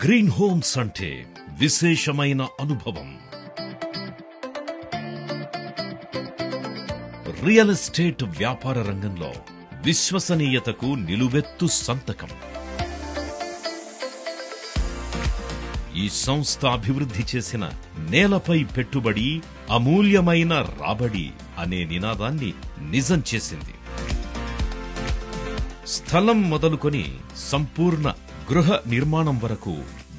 Green homes అంటే విశేషమైన అనుభవం. రియల్ ఎస్టేట్ వ్యాపార రంగంలో విశ్వసనీయతకు నిలువెత్తు సంతకం. ఈ సంస్థ అభివృద్ధి చేసిన నేలపై పెట్టుబడి అమూల్యమైన రాబడి అనే నినాదాన్ని నిజం చేసింది. స్థలం మొదలుకొని సంపూర్ణ గృహ నిర్మాణం వరకు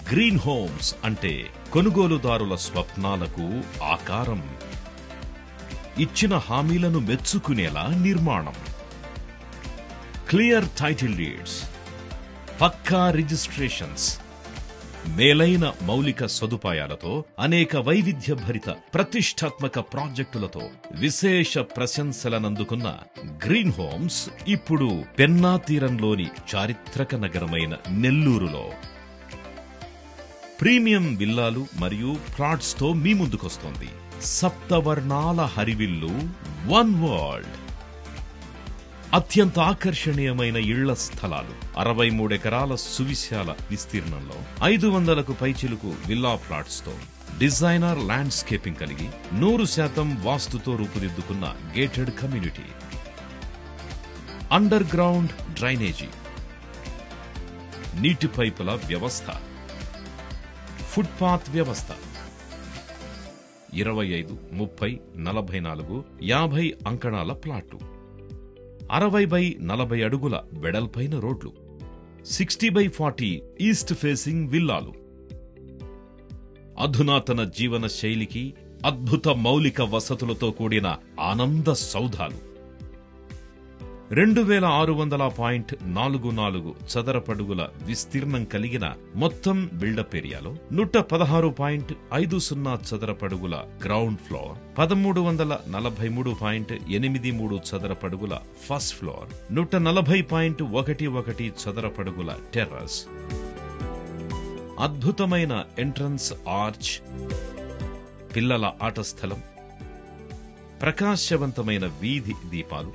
గ్రీన్ హోమ్స్ అంటే కొనుగోలుదారుల స్వప్నాలకు ఆకారం. ఇచ్చిన హామీలను మెచ్చుకునేలా నిర్మాణం, క్లియర్ టైటిల్ డీడ్స్, పక్కా రిజిస్ట్రేషన్స్, మేలైన మౌలిక సదుపాయాలతో అనేక వైవిధ్యభరిత ప్రతిష్టాత్మక ప్రాజెక్టులతో విశేష ప్రశంసలనందుకున్న గ్రీన్ హోమ్స్ ఇప్పుడు పెన్నా తీరంలోని చారిత్రక నగరమైన నెల్లూరులో ప్రీమియం విల్లాలు మరియు ప్లాట్స్ తో మీ ముందుకొస్తోంది. సప్తవర్ణాల హరివిల్లు వన్ వరల్డ్. అత్యంత ఆకర్షణీయమైన ఇళ్ల స్థలాలు, 63 ఎకరాల సువిశాల విస్తీర్ణంలో 500కు పైచిలుకు విల్లా ప్లాట్స్ తో డిజైనర్ ల్యాండ్స్కేపింగ్ కలిగి 100% వాస్తుతో రూపుదిద్దుకున్న gated community, underground drainage, నీటి పైపుల వ్యవస్థ, ఫుట్పాత్ వ్యవస్థ, 25, 30, 44, 50 అంకణాల ప్లాట్లు, 60x40 అడుగుల వెడల్పైన రోడ్లు, 60x40 ఈస్ట్ ఫేసింగ్ విల్లాలు, అధునాతన జీవన శైలికి అద్భుత మౌలిక వసతులతో కూడిన ఆనంద సౌధాలు, 2600.44 చదరపడుగుల విస్తీర్ణం కలిగిన మొత్తం బిల్డప్ ఏరియాలో 116.50 చదరపడుగుల గ్రౌండ్ ఫ్లోర్, 1343.83 చదరపడుగుల ఫస్ట్ ఫ్లోర్, 140.11 చదరపడుగుల టెర్రస్, అద్భుతమైన ఎంట్రన్స్ ఆర్చ్, పిల్లల ఆట స్థలం, ప్రకాశవంతమైన వీధి దీపాలు,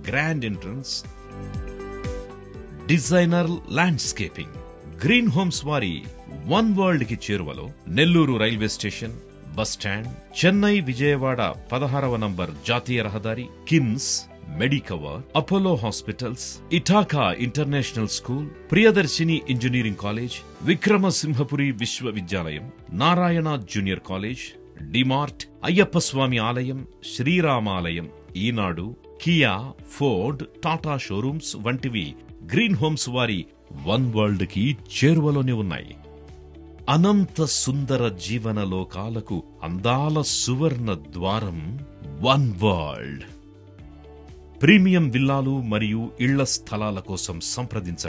grand entrance, designer landscaping. Green homes వారి వన్ వరల్డ్ కి చేరువలో Nellore railway station, bus stand, Chennai Vijayawada 16వ నంబర్ జాతీయ రహదారి, KIMS, Medicover, Apollo hospitals, Ithaca international school, Priyadarshini engineering college, Vikramasimhapuri విశ్వవిద్యాలయం, Narayana junior college, DMart, Ayyappa Swami ఆలయం, శ్రీరామాలయం, Eenadu, Kia, Ford, Tata showrooms వంటివి గ్రీన్ హోమ్స్ వారి వన్ వరల్డ్ కి చేరువలోనే ఉన్నాయి. అనంత సుందర జీవన లోకాలకు అందాల సువర్ణ ద్వారం వన్ వరల్డ్. ప్రీమియం విల్లాలు మరియు ఇళ్ల స్థలాల కోసం సంప్రదించండి.